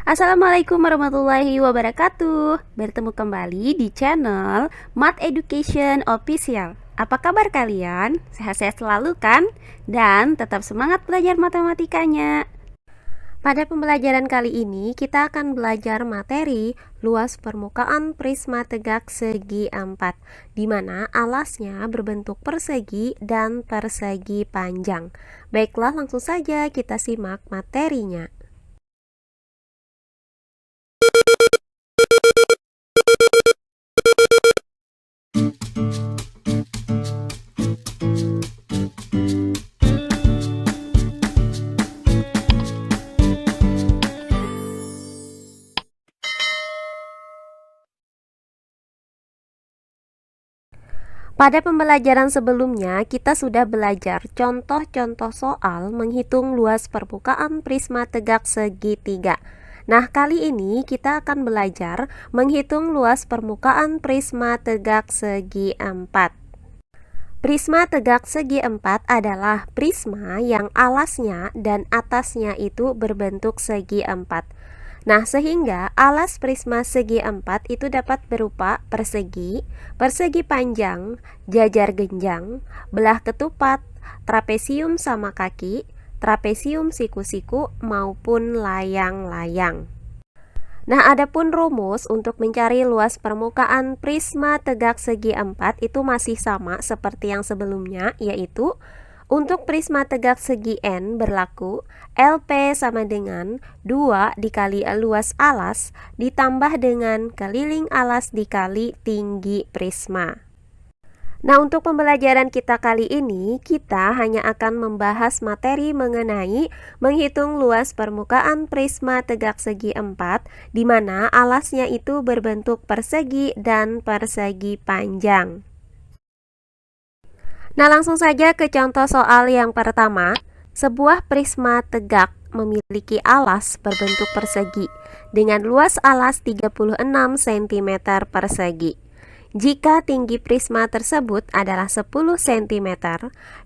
Assalamualaikum warahmatullahi wabarakatuh. Bertemu kembali di channel Math Education Official. Apa kabar kalian? Sehat-sehat selalu kan? Dan tetap semangat belajar matematikanya. Pada pembelajaran kali ini kita akan belajar materi luas permukaan prisma tegak segi 4, di mana alasnya berbentuk persegi dan persegi panjang. Baiklah, langsung saja kita simak materinya. Pada pembelajaran sebelumnya, kita sudah belajar contoh-contoh soal menghitung luas permukaan prisma tegak segi 3. Nah, kali ini kita akan belajar menghitung luas permukaan prisma tegak segi 4. Prisma tegak segi 4 adalah prisma yang alasnya dan atasnya itu berbentuk segi 4. Nah, sehingga alas prisma segi 4 itu dapat berupa persegi, persegi panjang, jajar genjang, belah ketupat, trapesium sama kaki, trapesium siku-siku, maupun layang-layang. Nah, adapun rumus untuk mencari luas permukaan prisma tegak segi 4 itu masih sama seperti yang sebelumnya, yaitu untuk prisma tegak segi N berlaku LP sama dengan 2 dikali luas alas ditambah dengan keliling alas dikali tinggi prisma. Nah, untuk pembelajaran kita kali ini, kita hanya akan membahas materi mengenai menghitung luas permukaan prisma tegak segi 4, di mana alasnya itu berbentuk persegi dan persegi panjang. Nah, langsung saja ke contoh soal yang pertama. Sebuah prisma tegak memiliki alas berbentuk persegi dengan luas alas 36 cm persegi. Jika tinggi prisma tersebut adalah 10 cm,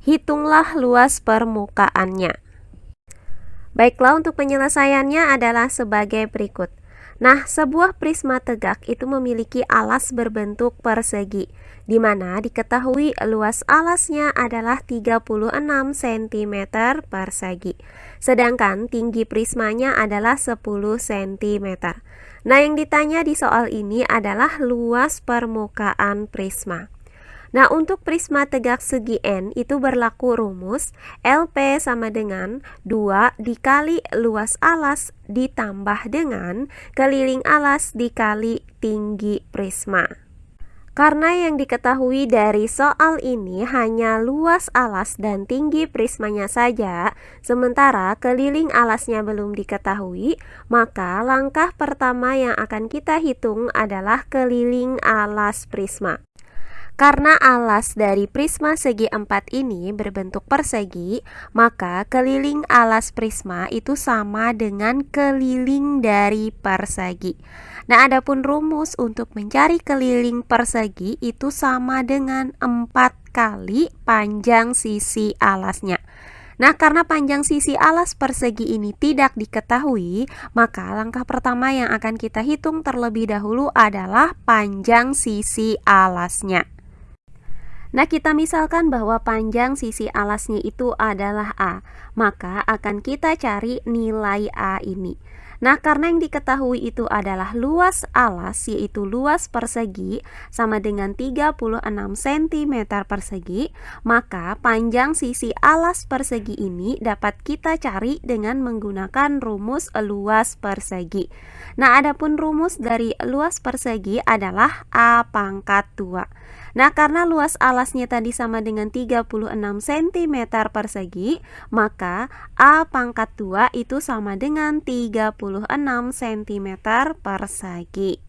hitunglah luas permukaannya. Baiklah, untuk penyelesaiannya adalah sebagai berikut. Nah, sebuah prisma tegak itu memiliki alas berbentuk persegi, di mana diketahui luas alasnya adalah 36 cm persegi, sedangkan tinggi prismanya adalah 10 cm. Nah, yang ditanya di soal ini adalah luas permukaan prisma. Nah, untuk prisma tegak segi N itu berlaku rumus LP sama dengan 2 dikali luas alas ditambah dengan keliling alas dikali tinggi prisma. Karena yang diketahui dari soal ini hanya luas alas dan tinggi prismanya saja, sementara keliling alasnya belum diketahui, maka langkah pertama yang akan kita hitung adalah keliling alas prisma. Karena alas dari prisma segi 4 ini berbentuk persegi, maka keliling alas prisma itu sama dengan keliling dari persegi. Nah, adapun rumus untuk mencari keliling persegi itu sama dengan 4 kali panjang sisi alasnya. Nah, karena panjang sisi alas persegi ini tidak diketahui, maka langkah pertama yang akan kita hitung terlebih dahulu adalah panjang sisi alasnya. Nah, kita misalkan bahwa panjang sisi alasnya itu adalah A, maka akan kita cari nilai A ini. Nah, karena yang diketahui itu adalah luas alas, yaitu luas persegi sama dengan 36 cm persegi, maka panjang sisi alas persegi ini dapat kita cari dengan menggunakan rumus luas persegi. Nah, adapun rumus dari luas persegi adalah A pangkat 2. Nah, karena luas alasnya tadi sama dengan 36 cm persegi, maka A pangkat 2 itu sama dengan 36 cm persegi.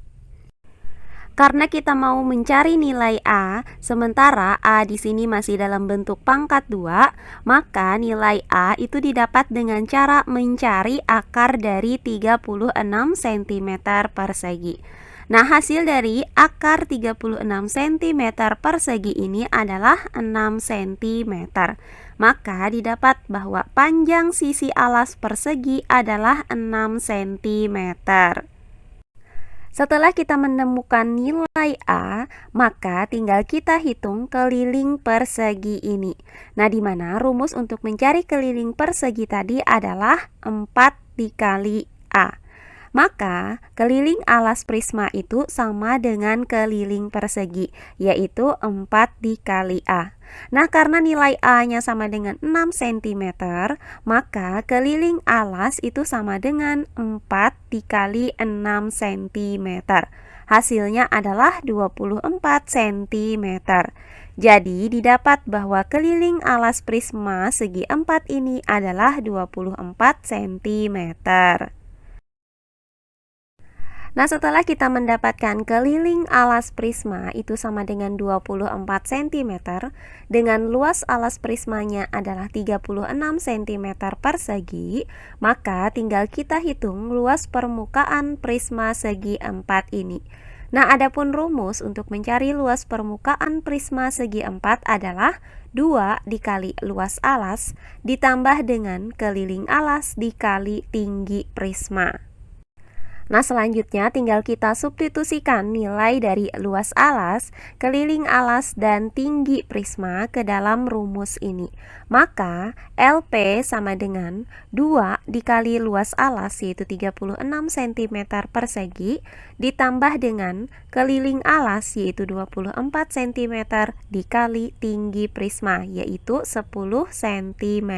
Karena kita mau mencari nilai A, sementara A di sini masih dalam bentuk pangkat 2, maka nilai A itu didapat dengan cara mencari akar dari 36 cm persegi. Nah, hasil dari akar 36 cm persegi ini adalah 6 cm. maka didapat bahwa panjang sisi alas persegi adalah 6 cm. Setelah kita menemukan nilai A, maka tinggal kita hitung keliling persegi ini. Nah, di mana rumus untuk mencari keliling persegi tadi adalah 4 dikali A. Maka keliling alas prisma itu sama dengan keliling persegi, yaitu 4 dikali A. Nah, karena nilai A-nya sama dengan 6 cm, maka keliling alas itu sama dengan 4 dikali 6 cm. Hasilnya adalah 24 cm. Jadi didapat bahwa keliling alas prisma segi 4 ini adalah 24 cm. Nah, setelah kita mendapatkan keliling alas prisma itu sama dengan 24 cm, dengan luas alas prismanya adalah 36 cm persegi, maka tinggal kita hitung luas permukaan prisma segi 4 ini. Nah, adapun rumus untuk mencari luas permukaan prisma segi 4 adalah 2 dikali luas alas ditambah dengan keliling alas dikali tinggi prisma. Nah, selanjutnya tinggal kita substitusikan nilai dari luas alas, keliling alas, dan tinggi prisma ke dalam rumus ini. Maka LP sama dengan 2 dikali luas alas yaitu 36 cm persegi ditambah dengan keliling alas yaitu 24 cm dikali tinggi prisma yaitu 10 cm.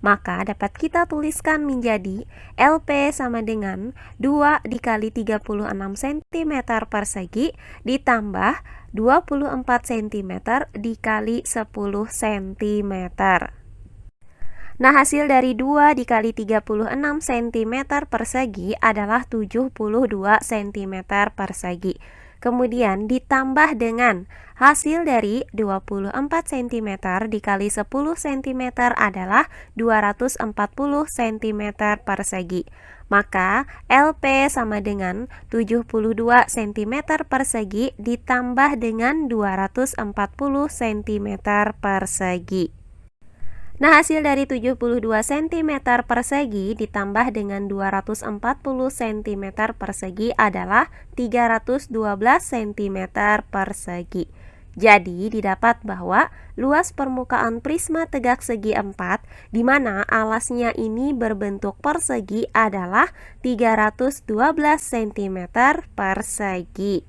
Maka dapat kita tuliskan menjadi LP sama dengan 2 dikali 36 cm persegi ditambah 24 cm dikali 10 cm. Nah, hasil dari 2 dikali 36 cm persegi adalah 72 cm persegi. Kemudian ditambah dengan hasil dari 24 cm dikali 10 cm adalah 240 cm persegi. Maka LP sama dengan 72 cm persegi ditambah dengan 240 cm persegi. Nah, hasil dari 72 cm persegi ditambah dengan 240 cm persegi adalah 312 cm persegi. Jadi didapat bahwa luas permukaan prisma tegak segi 4 di mana alasnya ini berbentuk persegi adalah 312 cm persegi.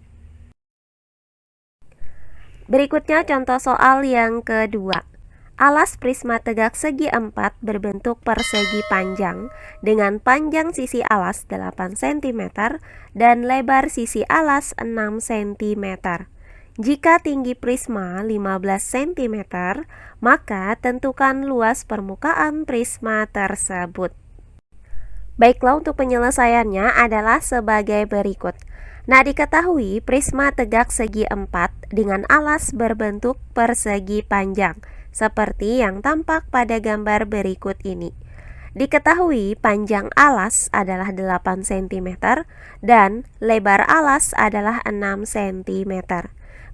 Berikutnya contoh soal yang kedua. Alas prisma tegak segi 4 berbentuk persegi panjang dengan panjang sisi alas 8 cm dan lebar sisi alas 6 cm. Jika tinggi prisma 15 cm, maka tentukan luas permukaan prisma tersebut. Baiklah, untuk penyelesaiannya adalah sebagai berikut. Nah, diketahui prisma tegak segi 4 dengan alas berbentuk persegi panjang seperti yang tampak pada gambar berikut ini. Diketahui panjang alas adalah 8 cm dan lebar alas adalah 6 cm.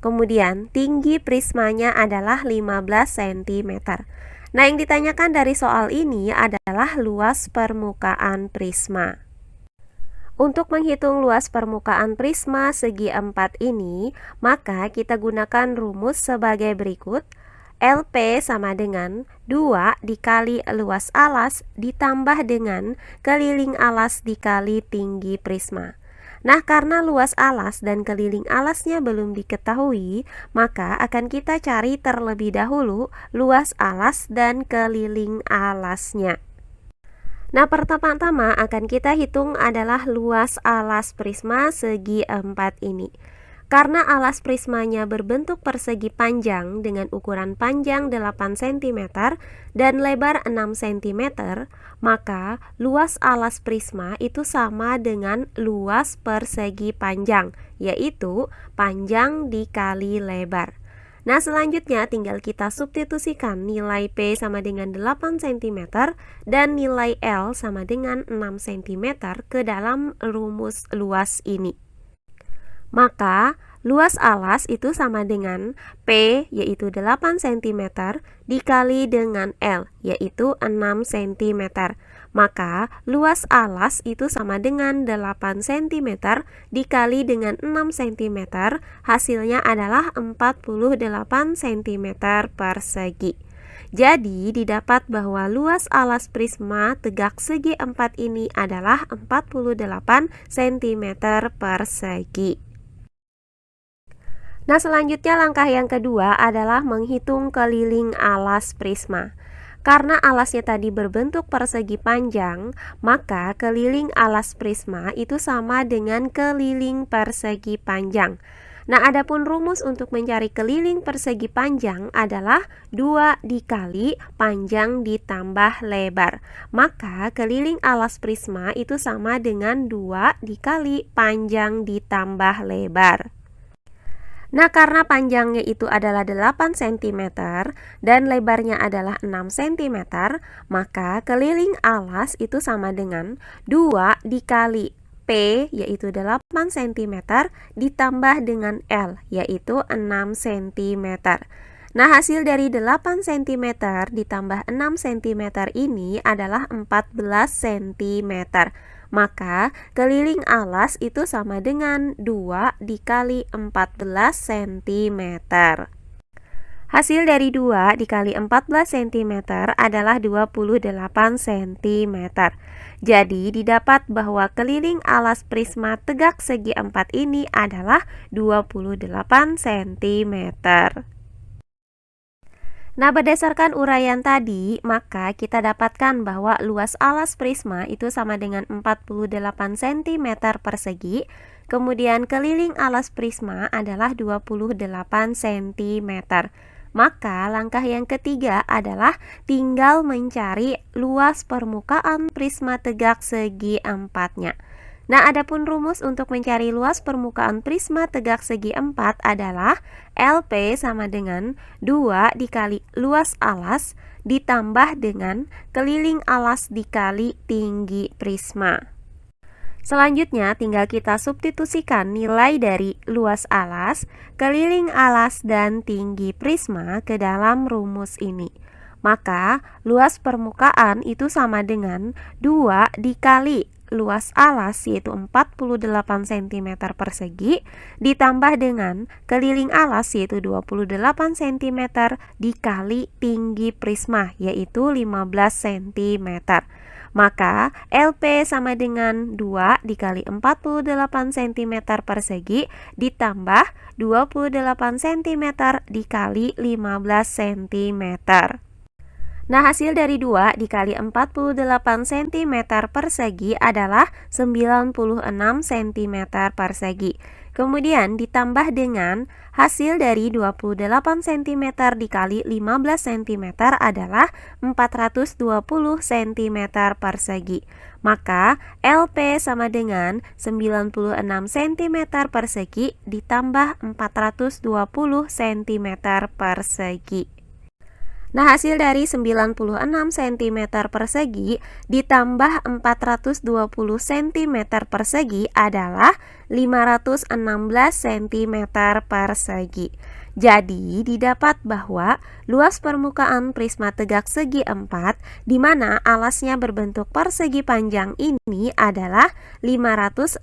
Kemudian tinggi prismanya adalah 15 cm. Nah, yang ditanyakan dari soal ini adalah luas permukaan prisma. Untuk menghitung luas permukaan prisma segi 4 ini, maka kita gunakan rumus sebagai berikut. LP sama dengan 2 dikali luas alas ditambah dengan keliling alas dikali tinggi prisma. Nah, karena luas alas dan keliling alasnya belum diketahui, maka akan kita cari terlebih dahulu luas alas dan keliling alasnya. Nah, pertama-tama akan kita hitung adalah luas alas prisma segi 4 ini. Karena alas prismanya berbentuk persegi panjang dengan ukuran panjang 8 cm dan lebar 6 cm, maka luas alas prisma itu sama dengan luas persegi panjang, yaitu panjang dikali lebar. Nah, selanjutnya tinggal kita substitusikan nilai P sama dengan 8 cm dan nilai L sama dengan 6 cm ke dalam rumus luas ini. Maka luas alas itu sama dengan P yaitu 8 cm dikali dengan L yaitu 6 cm. Maka luas alas itu sama dengan 8 cm dikali dengan 6 cm, hasilnya adalah 48 cm persegi. Jadi didapat bahwa luas alas prisma tegak segi 4 ini adalah 48 cm persegi. Nah, selanjutnya langkah yang kedua adalah menghitung keliling alas prisma. Karena alasnya tadi berbentuk persegi panjang, maka keliling alas prisma itu sama dengan keliling persegi panjang. Nah, adapun rumus untuk mencari keliling persegi panjang adalah 2 dikali panjang ditambah lebar. Maka keliling alas prisma itu sama dengan 2 dikali panjang ditambah lebar. Nah, karena panjangnya itu adalah 8 cm dan lebarnya adalah 6 cm, maka keliling alas itu sama dengan 2 dikali P yaitu 8 cm ditambah dengan L yaitu 6 cm. Nah, hasil dari 8 cm ditambah 6 cm ini adalah 14 cm. Maka keliling alas itu sama dengan 2 dikali 14 cm. Hasil dari 2 dikali 14 cm adalah 28 cm. Jadi didapat bahwa keliling alas prisma tegak segi 4 ini adalah 28 cm. Nah, berdasarkan uraian tadi, maka kita dapatkan bahwa luas alas prisma itu sama dengan 48 cm persegi. Kemudian keliling alas prisma adalah 28 cm. Maka langkah yang ketiga adalah tinggal mencari luas permukaan prisma tegak segi 4-nya. Nah, adapun rumus untuk mencari luas permukaan prisma tegak segi 4 adalah LP sama dengan 2 dikali luas alas ditambah dengan keliling alas dikali tinggi prisma. Selanjutnya tinggal kita substitusikan nilai dari luas alas, keliling alas, dan tinggi prisma ke dalam rumus ini. Maka luas permukaan itu sama dengan 2 dikali luas alas yaitu 48 cm persegi ditambah dengan keliling alas yaitu 28 cm dikali tinggi prisma yaitu 15 cm. Maka LP sama dengan 2 dikali 48 cm persegi ditambah 28 cm dikali 15 cm. Nah, hasil dari 2 dikali 48 cm persegi adalah 96 cm persegi. Kemudian ditambah dengan hasil dari 28 cm dikali 15 cm adalah 420 cm persegi. Maka LP sama dengan 96 cm persegi ditambah 420 cm persegi. Nah, hasil dari 96 cm persegi ditambah 420 cm persegi adalah 516 cm persegi. Jadi didapat bahwa luas permukaan prisma tegak segi 4 di mana alasnya berbentuk persegi panjang ini adalah 516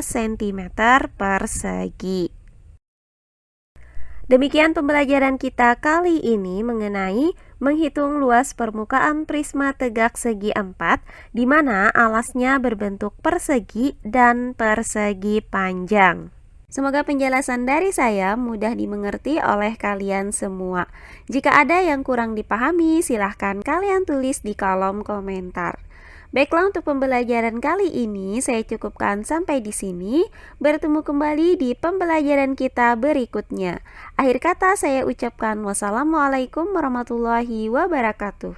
cm persegi. Demikian pembelajaran kita kali ini mengenai menghitung luas permukaan prisma tegak segi 4 di mana alasnya berbentuk persegi dan persegi panjang. Semoga penjelasan dari saya mudah dimengerti oleh kalian semua. Jika ada yang kurang dipahami, silahkan kalian tulis di kolom komentar. Baiklah, untuk pembelajaran kali ini saya cukupkan sampai di sini. Bertemu kembali di pembelajaran kita berikutnya. Akhir kata saya ucapkan wassalamualaikum warahmatullahi wabarakatuh.